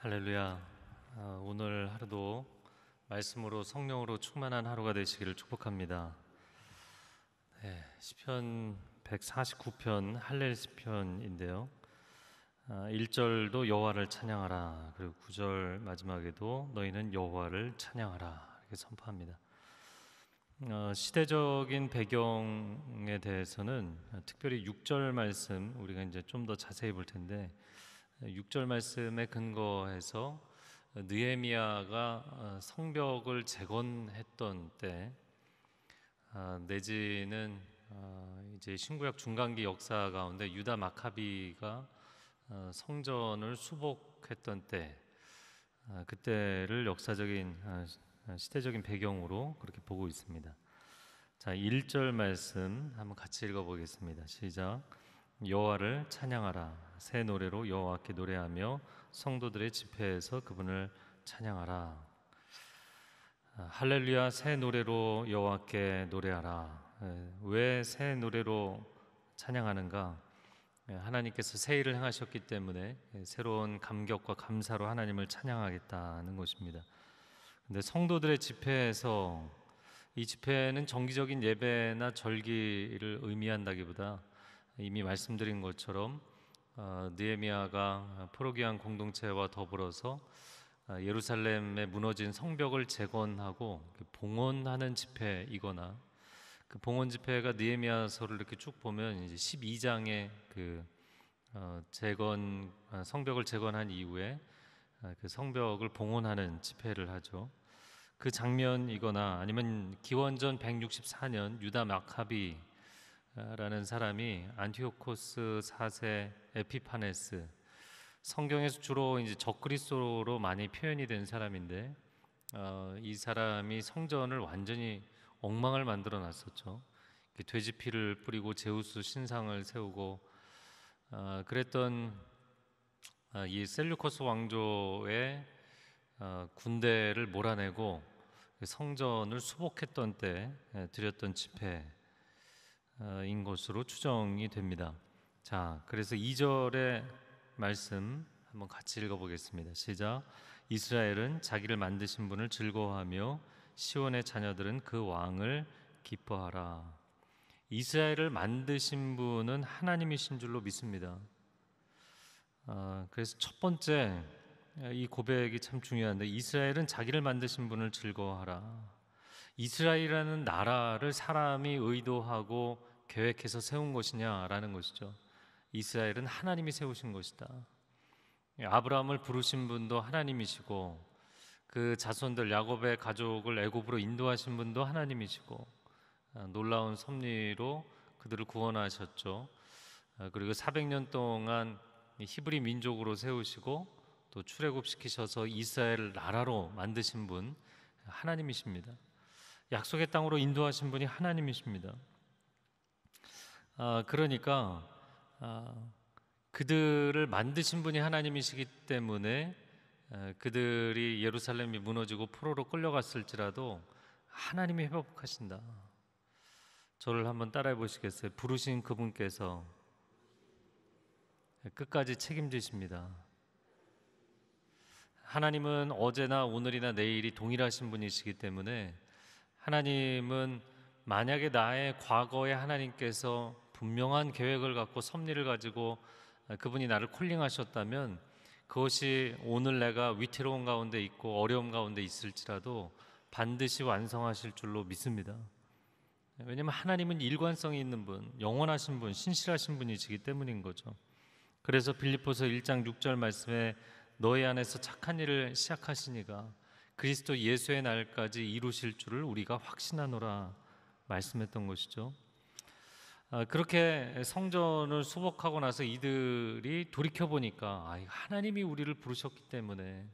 할렐루야. 오늘 하루도 말씀으로 성령으로 충만한 하루가 되시기를 축복합니다. 시편 149편 할렐 시편인데요. 1절도 여호와를 찬양하라. 그리고 9절 마지막에도 너희는 여호와를 찬양하라. 이렇게 선포합니다. 시대적인 배경에 대해서는 특별히 6절 말씀 우리가 이제 좀 더 자세히 볼 텐데 6절 말씀에 근거해서 느헤미야가 성벽을 재건했던 때 내지는 이제 신구약 중간기 역사 가운데 유다 마카비가 성전을 수복했던 때 그때를 역사적인 시대적인 배경으로 그렇게 보고 있습니다. 자, 1절 말씀 한번 같이 읽어보겠습니다. 시작. 여호와를 찬양하라. 새 노래로 여호와께 노래하며 성도들의 집회에서 그분을 찬양하라. 할렐루야. 새 노래로 여호와께 노래하라. 왜 새 노래로 찬양하는가? 하나님께서 새 일을 행하셨기 때문에 새로운 감격과 감사로 하나님을 찬양하겠다는 것입니다. 근데 성도들의 집회에서 이 집회는 정기적인 예배나 절기를 의미한다기보다 이미 말씀드린 것처럼 느헤미야가 포로기한 공동체와 더불어서 예루살렘에 무너진 성벽을 재건하고 봉헌하는 집회이거나 그 봉헌 집회가 느헤미야서를 이렇게 쭉 보면 이제 12장의 그 성벽을 재건한 이후에 그 성벽을 봉헌하는 집회를 하죠. 그 장면이거나 아니면 기원전 164년 유다 마카비 라는 사람이 안티오코스 4세 에피파네스, 성경에서 주로 이제 적그리스도로 많이 표현이 된 사람인데 이 사람이 성전을 완전히 엉망을 만들어 놨었죠. 돼지 피를 뿌리고 제우스 신상을 세우고 그랬던 이 셀류커스 왕조의 군대를 몰아내고 성전을 수복했던 때 드렸던 집회 인 것으로 추정이 됩니다. 자, 그래서 2절의 말씀 한번 같이 읽어보겠습니다. 시작. 이스라엘은 자기를 만드신 분을 즐거워하며 시온의 자녀들은 그 왕을 기뻐하라. 이스라엘을 만드신 분은 하나님이신 줄로 믿습니다. 그래서 첫 번째 이 고백이 참 중요한데 이스라엘은 자기를 만드신 분을 즐거워하라. 이스라엘이라는 나라를 사람이 의도하고 계획해서 세운 것이냐라는 것이죠. 이스라엘은 하나님이 세우신 것이다. 아브라함을 부르신 분도 하나님이시고 그 자손들 야곱의 가족을 애굽으로 인도하신 분도 하나님이시고 놀라운 섭리로 그들을 구원하셨죠. 그리고 400년 동안 히브리 민족으로 세우시고 또 출애굽시키셔서 이스라엘 나라로 만드신 분 하나님이십니다. 약속의 땅으로 인도하신 분이 하나님이십니다. 그러니까 그들을 만드신 분이 하나님이시기 때문에 그들이 예루살렘이 무너지고 포로로 끌려갔을지라도 하나님이 회복하신다. 저를 한번 따라해 보시겠어요? 부르신 그분께서 끝까지 책임지십니다. 하나님은 어제나 오늘이나 내일이 동일하신 분이시기 때문에 하나님은 만약에 나의 과거에 하나님께서 분명한 계획을 갖고 섭리를 가지고 그분이 나를 콜링하셨다면 그것이 오늘 내가 위태로운 가운데 있고 어려움 가운데 있을지라도 반드시 완성하실 줄로 믿습니다. 왜냐하면 하나님은 일관성이 있는 분, 영원하신 분, 신실하신 분이시기 때문인 거죠. 그래서 빌립보서 1장 6절 말씀에 너희 안에서 착한 일을 시작하시니가 그리스도 예수의 날까지 이루실 줄을 우리가 확신하노라 말씀했던 것이죠. 그렇게 성전을 수복하고 나서 이들이 돌이켜보니까 하나님이 우리를 부르셨기 때문에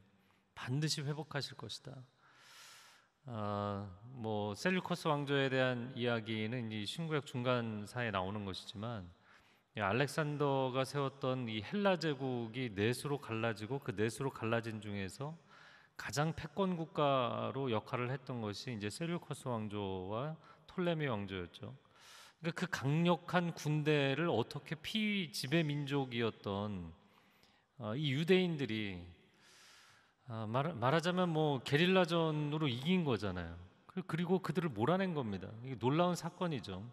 반드시 회복하실 것이다. 셀류커스 왕조에 대한 이야기는 이 신구약 중간사에 나오는 것이지만 알렉산더가 세웠던 이 헬라 제국이 넷으로 갈라지고 그 넷으로 갈라진 중에서 가장 패권 국가로 역할을 했던 것이 이제 셀류커스 왕조와 톨레미 왕조였죠. 그러니까 그 강력한 군대를 어떻게 피지배 민족이었던 이 유대인들이 말하자면 뭐 게릴라전으로 이긴 거잖아요. 그리고 그들을 몰아낸 겁니다. 이게 놀라운 사건이죠.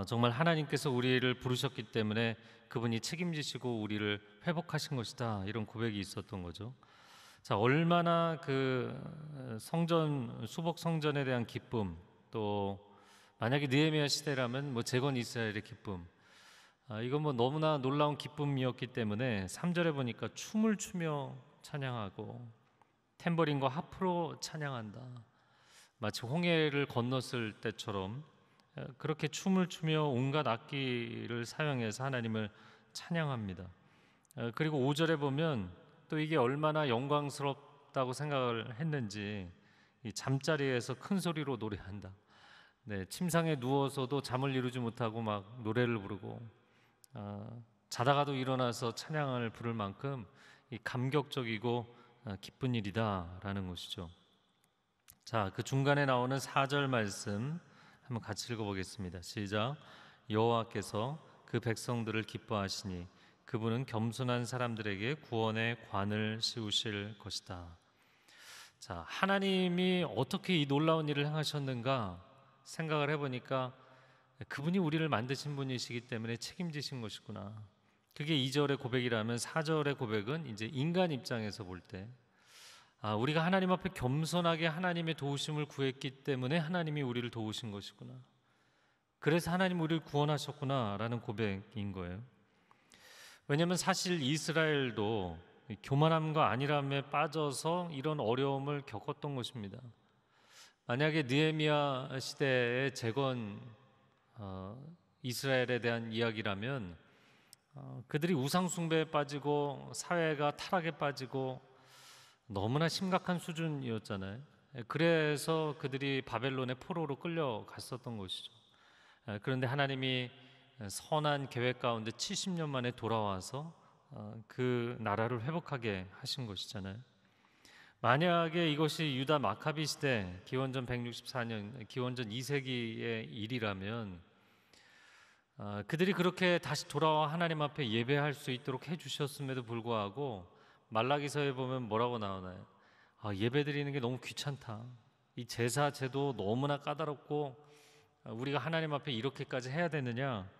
정말 하나님께서 우리를 부르셨기 때문에 그분이 책임지시고 우리를 회복하신 것이다. 이런 고백이 있었던 거죠. 자, 얼마나 그 성전 수복 성전에 대한 기쁨, 또 만약에 느헤미야 시대라면 뭐 재건 이스라엘의 기쁨, 이건 뭐 너무나 놀라운 기쁨이었기 때문에 3절에 보니까 춤을 추며 찬양하고 탬버린과 하프로 찬양한다. 마치 홍해를 건넜을 때처럼 그렇게 춤을 추며 온갖 악기를 사용해서 하나님을 찬양합니다. 그리고 5절에 보면 또 이게 얼마나 영광스럽다고 생각을 했는지 이 잠자리에서 큰 소리로 노래한다. 네, 침상에 누워서도 잠을 이루지 못하고 막 노래를 부르고 자다가도 일어나서 찬양을 부를 만큼 이 감격적이고 기쁜 일이다라는 것이죠. 자, 그 중간에 나오는 4절 말씀 한번 같이 읽어보겠습니다. 시작. 여호와께서 그 백성들을 기뻐하시니 그분은 겸손한 사람들에게 구원의 관을 씌우실 것이다. 자, 하나님이 어떻게 이 놀라운 일을 행하셨는가 생각을 해보니까 그분이 우리를 만드신 분이시기 때문에 책임지신 것이구나. 그게 2절의 고백이라면 4절의 고백은 이제 인간 입장에서 볼 때 우리가 하나님 앞에 겸손하게 하나님의 도우심을 구했기 때문에 하나님이 우리를 도우신 것이구나. 그래서 하나님 우리를 구원하셨구나 라는 고백인 거예요. 왜냐하면 사실 이스라엘도 교만함과 안일함에 빠져서 이런 어려움을 겪었던 것입니다. 만약에 느헤미야 시대의 재건 이스라엘에 대한 이야기라면 그들이 우상 숭배에 빠지고 사회가 타락에 빠지고 너무나 심각한 수준이었잖아요. 그래서 그들이 바벨론의 포로로 끌려갔었던 것이죠. 그런데 하나님이 선한 계획 가운데 70년 만에 돌아와서 그 나라를 회복하게 하신 것이잖아요. 만약에 이것이 유다 마카비 시대 기원전 164년 기원전 2세기의 일이라면 그들이 그렇게 다시 돌아와 하나님 앞에 예배할 수 있도록 해주셨음에도 불구하고 말라기서에 보면 뭐라고 나오나요? 예배 드리는 게 너무 귀찮다. 이 제사 제도 너무나 까다롭고 우리가 하나님 앞에 이렇게까지 해야 되느냐?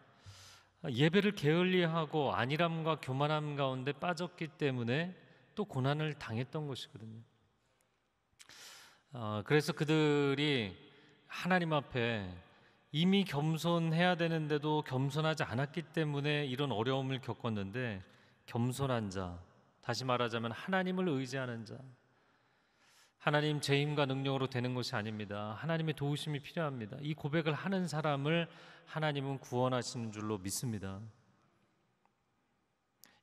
예배를 게을리하고 안일함과 교만함 가운데 빠졌기 때문에 또 고난을 당했던 것이거든요. 그래서 그들이 하나님 앞에 이미 겸손해야 되는데도 겸손하지 않았기 때문에 이런 어려움을 겪었는데 겸손한 자, 다시 말하자면 하나님을 의지하는 자, 하나님 제 힘과 능력으로 되는 것이 아닙니다. 하나님의 도우심이 필요합니다. 이 고백을 하는 사람을 하나님은 구원하시는 줄로 믿습니다.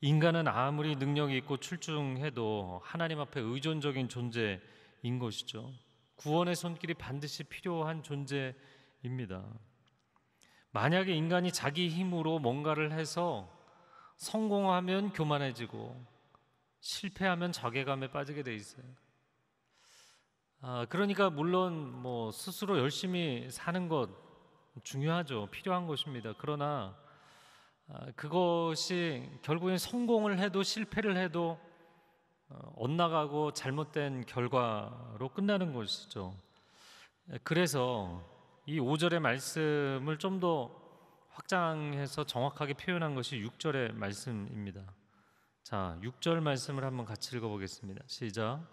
인간은 아무리 능력이 있고 출중해도 하나님 앞에 의존적인 존재인 것이죠. 구원의 손길이 반드시 필요한 존재입니다. 만약에 인간이 자기 힘으로 뭔가를 해서 성공하면 교만해지고 실패하면 자괴감에 빠지게 돼 있어요. 그러니까 물론 뭐 스스로 열심히 사는 것 중요하죠. 필요한 것입니다. 그러나 그것이 결국엔 성공을 해도 실패를 해도 엇나가고 잘못된 결과로 끝나는 것이죠. 그래서 이 5절의 말씀을 좀 더 확장해서 정확하게 표현한 것이 6절의 말씀입니다. 자, 6절 말씀을 한번 같이 읽어보겠습니다. 시작.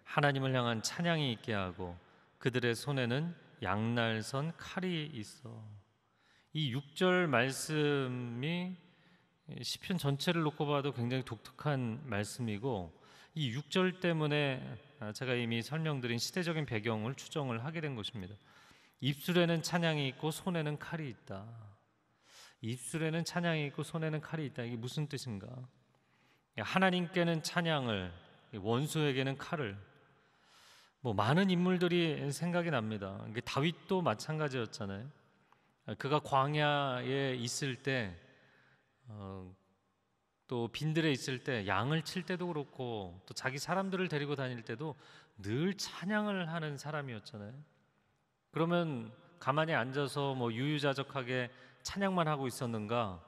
하나님을 향한 찬양이 있게 하고 그들의 손에는 양날선 칼이 있어. 이 6절 말씀이 시편 전체를 놓고 봐도 굉장히 독특한 말씀이고 이 6절 때문에 제가 이미 설명드린 시대적인 배경을 추정을 하게 된 것입니다. 입술에는 찬양이 있고 손에는 칼이 있다. 입술에는 찬양이 있고 손에는 칼이 있다. 이게 무슨 뜻인가? 하나님께는 찬양을, 원수에게는 칼을. 뭐 많은 인물들이 생각이 납니다. 다윗도 마찬가지였잖아요. 그가 광야에 있을 때, 또 빈들에 있을 때, 양을 칠 때도 그렇고, 또 자기 사람들을 데리고 다닐 때도 늘 찬양을 하는 사람이었잖아요. 그러면 가만히 앉아서 뭐 유유자적하게 찬양만 하고 있었는가?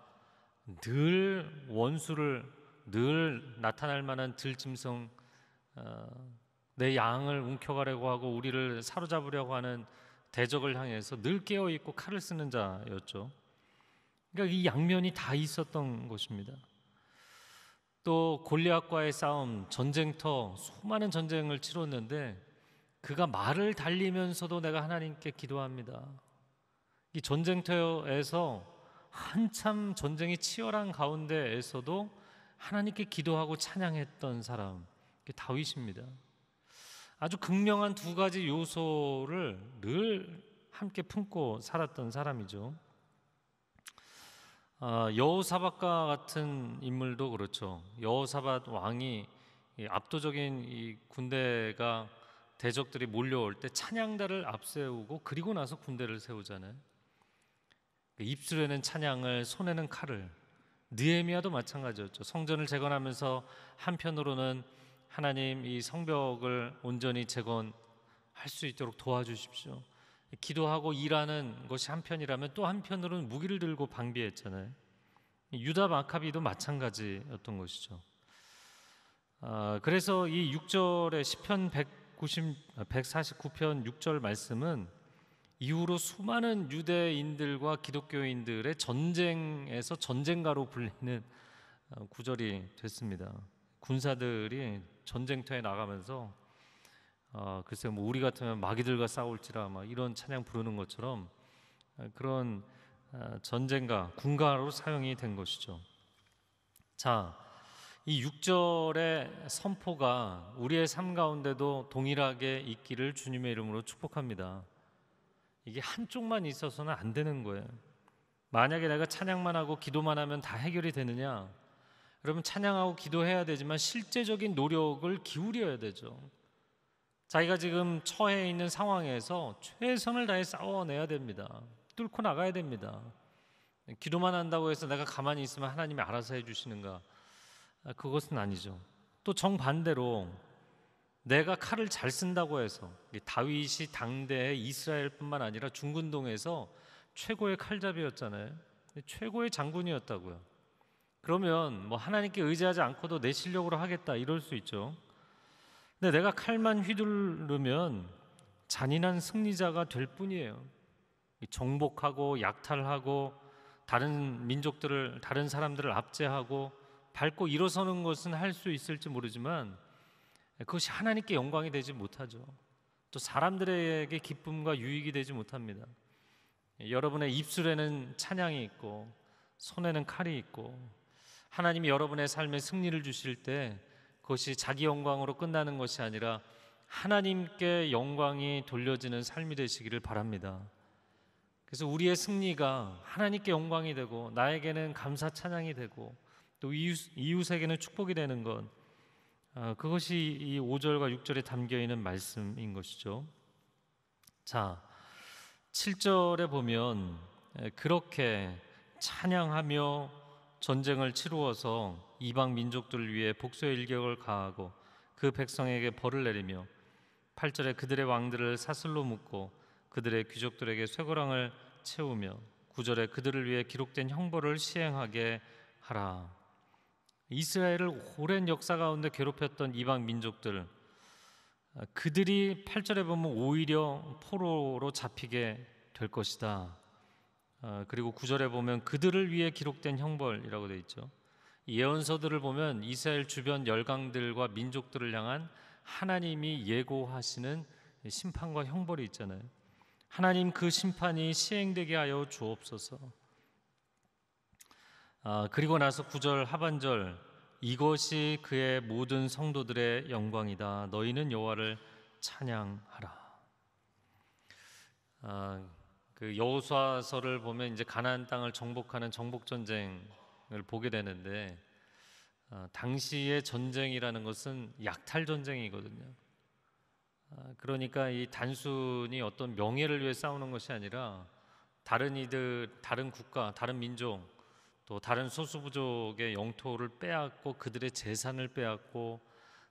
늘 원수를 늘 나타날 만한 들짐승, 내 양을 움켜가려고 하고 우리를 사로잡으려고 하는 대적을 향해서 늘 깨어있고 칼을 쓰는 자였죠. 그러니까 이 양면이 다 있었던 것입니다. 또 골리앗과의 싸움, 전쟁터, 수많은 전쟁을 치렀는데 그가 말을 달리면서도 내가 하나님께 기도합니다. 이 전쟁터에서 한참 전쟁이 치열한 가운데에서도 하나님께 기도하고 찬양했던 사람, 다윗입니다. 아주 극명한 두 가지 요소를 늘 함께 품고 살았던 사람이죠. 여호사밧과 같은 인물도 그렇죠. 여호사밧 왕이 압도적인 이 군대가 대적들이 몰려올 때 찬양단을 앞세우고 그리고 나서 군대를 세우잖아요. 입술에는 찬양을, 손에는 칼을. 느헤미야도 마찬가지였죠. 성전을 재건하면서 한편으로는 하나님 이 성벽을 온전히 재건할 수 있도록 도와주십시오. 기도하고 일하는 것이 한편이라면 또 한편으로는 무기를 들고 방비했잖아요. 유다 마카비도 마찬가지였던 것이죠. 그래서 이 6절의 시편 149편 6절 말씀은 이후로 수많은 유대인들과 기독교인들의 전쟁에서 전쟁가로 불리는 구절이 됐습니다. 군사들이 전쟁터에 나가면서 글쎄 뭐 우리 같으면 마귀들과 싸울지라 막 이런 찬양 부르는 것처럼 그런 전쟁가, 군가로 사용이 된 것이죠. 자, 이 6절의 선포가 우리의 삶 가운데도 동일하게 있기를 주님의 이름으로 축복합니다. 이게 한쪽만 있어서는 안 되는 거예요. 만약에 내가 찬양만 하고 기도만 하면 다 해결이 되느냐? 여러분, 찬양하고 기도해야 되지만 실제적인 노력을 기울여야 되죠. 자기가 지금 처해 있는 상황에서 최선을 다해 싸워내야 됩니다. 뚫고 나가야 됩니다. 기도만 한다고 해서 내가 가만히 있으면 하나님이 알아서 해주시는가? 그것은 아니죠. 또 정반대로 내가 칼을 잘 쓴다고 해서, 다윗이 당대의 이스라엘뿐만 아니라 중근동에서 최고의 칼잡이였잖아요. 최고의 장군이었다고요. 그러면 뭐 하나님께 의지하지 않고도 내 실력으로 하겠다 이럴 수 있죠. 근데 내가 칼만 휘두르면 잔인한 승리자가 될 뿐이에요. 정복하고 약탈하고 다른 민족들을, 다른 사람들을 압제하고 밟고 일어서는 것은 할 수 있을지 모르지만 그것이 하나님께 영광이 되지 못하죠. 또 사람들에게 기쁨과 유익이 되지 못합니다. 여러분의 입술에는 찬양이 있고 손에는 칼이 있고 하나님이 여러분의 삶에 승리를 주실 때 그것이 자기 영광으로 끝나는 것이 아니라 하나님께 영광이 돌려지는 삶이 되시기를 바랍니다. 그래서 우리의 승리가 하나님께 영광이 되고 나에게는 감사 찬양이 되고 또 이웃에게는 축복이 되는 것, 그것이 이 5절과 6절에 담겨있는 말씀인 것이죠. 자, 7절에 보면 그렇게 찬양하며 전쟁을 치루어서 이방 민족들을 위해 복수의 일격을 가하고 그 백성에게 벌을 내리며 8절에 그들의 왕들을 사슬로 묶고 그들의 귀족들에게 쇠고랑을 채우며 9절에 그들을 위해 기록된 형벌을 시행하게 하라. 이스라엘을 오랜 역사 가운데 괴롭혔던 이방 민족들, 그들이 8절에 보면 오히려 포로로 잡히게 될 것이다. 그리고 9절에 보면 그들을 위해 기록된 형벌이라고 되어 있죠. 예언서들을 보면 이스라엘 주변 열강들과 민족들을 향한 하나님이 예고하시는 심판과 형벌이 있잖아요. 하나님 그 심판이 시행되게 하여 주옵소서. 그리고 나서 9절 하반절, 이것이 그의 모든 성도들의 영광이다. 너희는 여호와를 찬양하라. 그 여호수아서를 보면 이제 가나안 땅을 정복하는 정복 전쟁을 보게 되는데 당시의 전쟁이라는 것은 약탈 전쟁이거든요. 그러니까 이 단순히 어떤 명예를 위해 싸우는 것이 아니라 다른 이들, 다른 국가, 다른 민족, 또 다른 소수부족의 영토를 빼앗고 그들의 재산을 빼앗고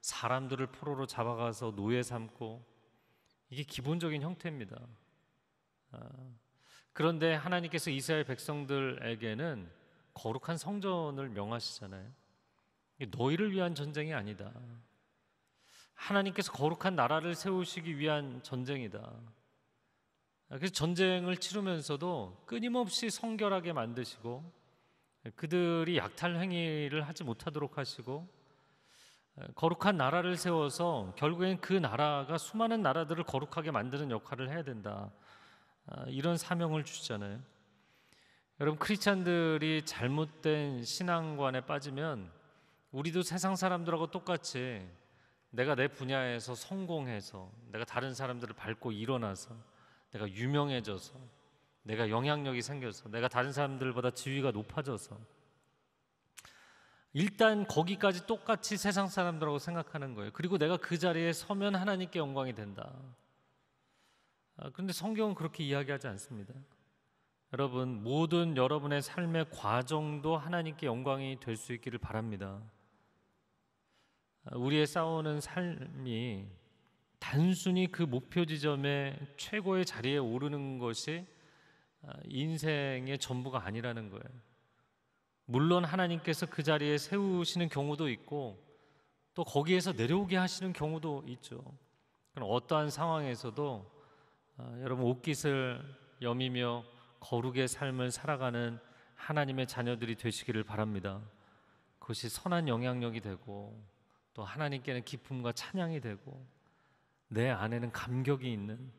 사람들을 포로로 잡아가서 노예 삼고, 이게 기본적인 형태입니다. 그런데 하나님께서 이스라엘 백성들에게는 거룩한 성전을 명하시잖아요. 너희를 위한 전쟁이 아니다. 하나님께서 거룩한 나라를 세우시기 위한 전쟁이다. 그래서 전쟁을 치르면서도 끊임없이 성결하게 만드시고 그들이 약탈 행위를 하지 못하도록 하시고 거룩한 나라를 세워서 결국엔 그 나라가 수많은 나라들을 거룩하게 만드는 역할을 해야 된다. 이런 사명을 주시잖아요. 여러분, 크리스찬들이 잘못된 신앙관에 빠지면 우리도 세상 사람들하고 똑같이 내가 내 분야에서 성공해서 내가 다른 사람들을 밟고 일어나서 내가 유명해져서 내가 영향력이 생겨서 내가 다른 사람들보다 지위가 높아져서 일단 거기까지 똑같이 세상 사람들하고 생각하는 거예요. 그리고 내가 그 자리에 서면 하나님께 영광이 된다. 그런데 성경은 그렇게 이야기하지 않습니다. 여러분, 모든 여러분의 삶의 과정도 하나님께 영광이 될 수 있기를 바랍니다. 우리의 싸우는 삶이 단순히 그 목표 지점의 최고의 자리에 오르는 것이 인생의 전부가 아니라는 거예요. 물론 하나님께서 그 자리에 세우시는 경우도 있고 또 거기에서 내려오게 하시는 경우도 있죠. 그럼 어떠한 상황에서도 여러분, 옷깃을 여미며 거룩의 삶을 살아가는 하나님의 자녀들이 되시기를 바랍니다. 그것이 선한 영향력이 되고 또 하나님께는 기쁨과 찬양이 되고 내 안에는 감격이 있는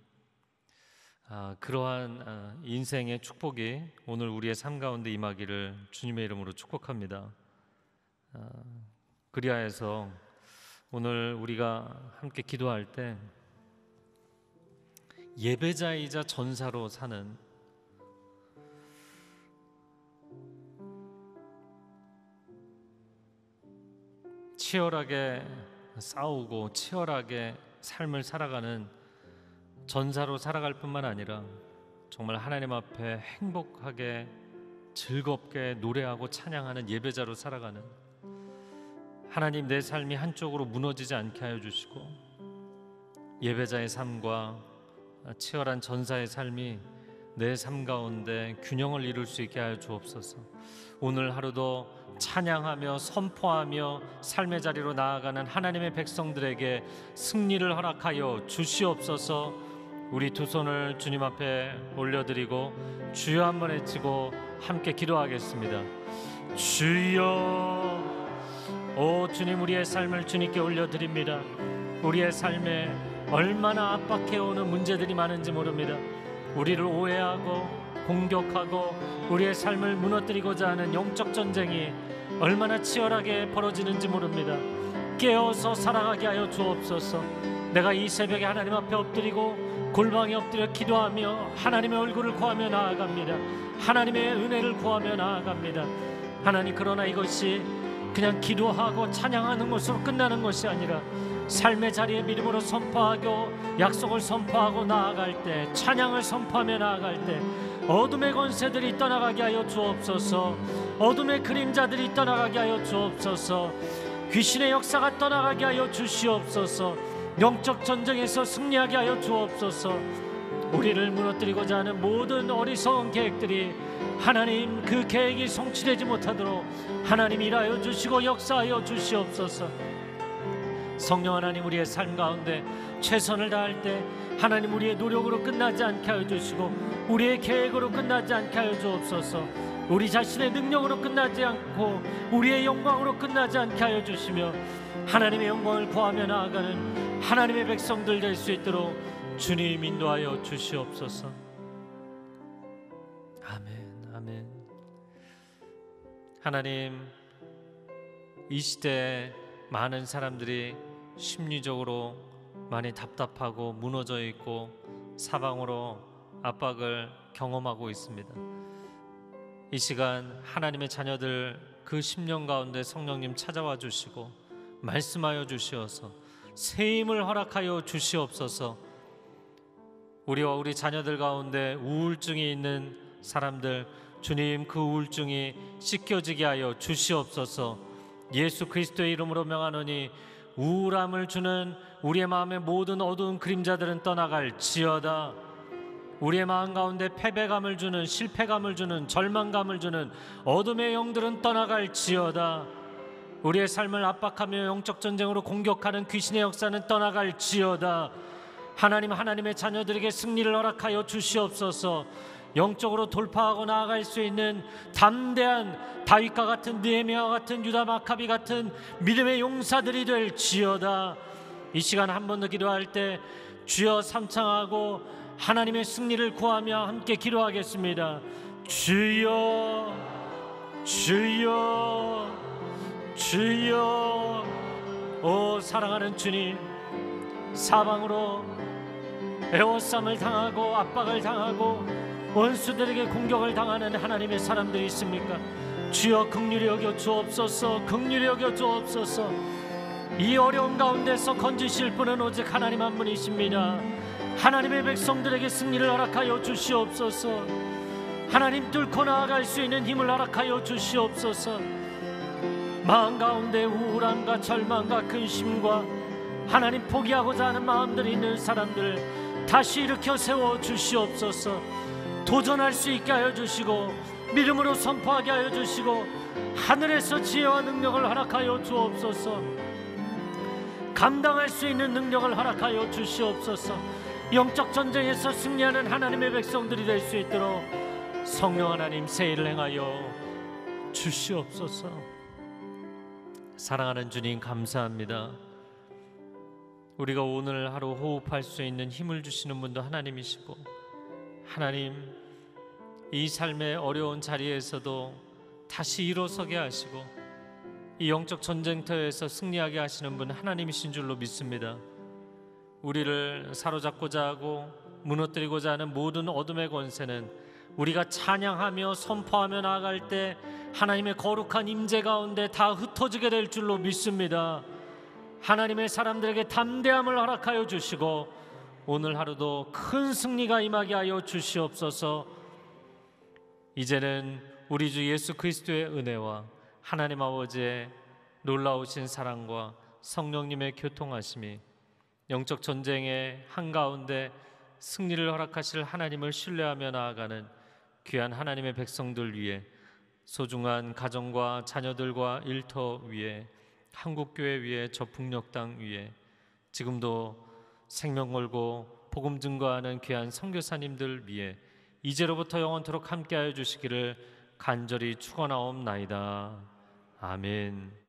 그러한 인생의 축복이 오늘 우리의 삶 가운데 임하기를 주님의 이름으로 축복합니다. 그리하여서 오늘 우리가 함께 기도할 때 예배자이자 전사로 사는 치열하게 싸우고 치열하게 삶을 살아가는 전사로 살아갈 뿐만 아니라 정말 하나님 앞에 행복하게 즐겁게 노래하고 찬양하는 예배자로 살아가는, 하나님 내 삶이 한쪽으로 무너지지 않게 하여 주시고 예배자의 삶과 치열한 전사의 삶이 내 삶 가운데 균형을 이룰 수 있게 하여 주옵소서. 오늘 하루도 찬양하며 선포하며 삶의 자리로 나아가는 하나님의 백성들에게 승리를 허락하여 주시옵소서. 우리 두 손을 주님 앞에 올려드리고 주여 한번 외치고 함께 기도하겠습니다. 주여, 오 주님, 우리의 삶을 주님께 올려드립니다. 우리의 삶에 얼마나 압박해오는 문제들이 많은지 모릅니다. 우리를 오해하고 공격하고 우리의 삶을 무너뜨리고자 하는 영적 전쟁이 얼마나 치열하게 벌어지는지 모릅니다. 깨어서 살아가게 하여 주옵소서. 내가 이 새벽에 하나님 앞에 엎드리고 골방에 엎드려 기도하며 하나님의 얼굴을 구하며 나아갑니다. 하나님의 은혜를 구하며 나아갑니다. 하나님, 그러나 이것이 그냥 기도하고 찬양하는 것으로 끝나는 것이 아니라 삶의 자리에 믿음으로 선포하고 약속을 선포하고 나아갈 때, 찬양을 선포하며 나아갈 때 어둠의 권세들이 떠나가게 하여 주옵소서. 어둠의 그림자들이 떠나가게 하여 주옵소서. 귀신의 역사가 떠나가게 하여 주시옵소서. 영적 전쟁에서 승리하게 하여 주옵소서. 우리를 무너뜨리고자 하는 모든 어리석은 계획들이 하나님, 그 계획이 성취되지 못하도록 하나님 일하여 주시고 역사하여 주시옵소서. 성령 하나님, 우리의 삶 가운데 최선을 다할 때 하나님, 우리의 노력으로 끝나지 않게 하여 주시고 우리의 계획으로 끝나지 않게 하여 주옵소서. 우리 자신의 능력으로 끝나지 않고 우리의 영광으로 끝나지 않게 하여 주시며 하나님의 영광을 구하며 나아가는 하나님의 백성들 될 수 있도록 주님 인도하여 주시옵소서. 아멘, 아멘. 하나님, 이 시대에 많은 사람들이 심리적으로 많이 답답하고 무너져 있고 사방으로 압박을 경험하고 있습니다. 이 시간 하나님의 자녀들 그 심령 가운데 성령님 찾아와 주시고 말씀하여 주시어서 새 힘을 허락하여 주시옵소서. 우리와 우리 자녀들 가운데 우울증이 있는 사람들, 주님, 그 우울증이 씻겨지게 하여 주시옵소서. 예수 그리스도의 이름으로 명하노니 우울함을 주는 우리의 마음의 모든 어두운 그림자들은 떠나갈지어다. 우리의 마음 가운데 패배감을 주는, 실패감을 주는, 절망감을 주는 어둠의 영들은 떠나갈지어다. 우리의 삶을 압박하며 영적 전쟁으로 공격하는 귀신의 역사는 떠나갈지어다. 하나님의 자녀들에게 승리를 허락하여 주시옵소서. 영적으로 돌파하고 나아갈 수 있는 담대한 다윗과 같은 느헤미야와 같은 유다 마카비 같은 믿음의 용사들이 될지어다. 이 시간 한 번 더 기도할 때 주여 삼창하고 하나님의 승리를 구하며 함께 기도하겠습니다. 주여, 주여, 주여. 오 사랑하는 주님, 사방으로 애워쌈을 당하고 압박을 당하고 원수들에게 공격을 당하는 하나님의 사람들이 있습니까? 주여 긍휼히 여겨 주옵소서. 긍휼히 여겨 주옵소서. 이 어려운 가운데서 건지실 분은 오직 하나님 한 분이십니다. 하나님의 백성들에게 승리를 허락하여 주시옵소서. 하나님 뚫고 나아갈 수 있는 힘을 허락하여 주시옵소서. 마음 가운데 우울함과 절망과 근심과 하나님 포기하고자 하는 마음들이 있는 사람들 다시 일으켜 세워 주시옵소서. 도전할 수 있게 하여 주시고 믿음으로 선포하게 하여 주시고 하늘에서 지혜와 능력을 허락하여 주옵소서. 감당할 수 있는 능력을 허락하여 주시옵소서. 영적 전쟁에서 승리하는 하나님의 백성들이 될 수 있도록 성령 하나님 세일을 행하여 주시옵소서. 사랑하는 주님 감사합니다. 우리가 오늘 하루 호흡할 수 있는 힘을 주시는 분도 하나님이시고, 하나님 이 삶의 어려운 자리에서도 다시 일어서게 하시고 이 영적 전쟁터에서 승리하게 하시는 분 하나님이신 줄로 믿습니다. 우리를 사로잡고자 하고 무너뜨리고자 하는 모든 어둠의 권세는 우리가 찬양하며 선포하며 나아갈 때 하나님의 거룩한 임재 가운데 다 흩어지게 될 줄로 믿습니다. 하나님의 사람들에게 담대함을 허락하여 주시고 오늘 하루도 큰 승리가 임하게 하여 주시옵소서. 이제는 우리 주 예수 그리스도의 은혜와 하나님 아버지의 놀라우신 사랑과 성령님의 교통하심이 영적 전쟁의 한가운데 승리를 허락하실 하나님을 신뢰하며 나아가는 귀한 하나님의 백성들 위해, 소중한 가정과 자녀들과 일터 위에, 한국교회 위에, 저 북녘 땅 위에, 지금도 생명 걸고 복음 증거하는 귀한 선교사님들 위에 이제로부터 영원토록 함께하여 주시기를 간절히 축원하옵나이다. 아멘.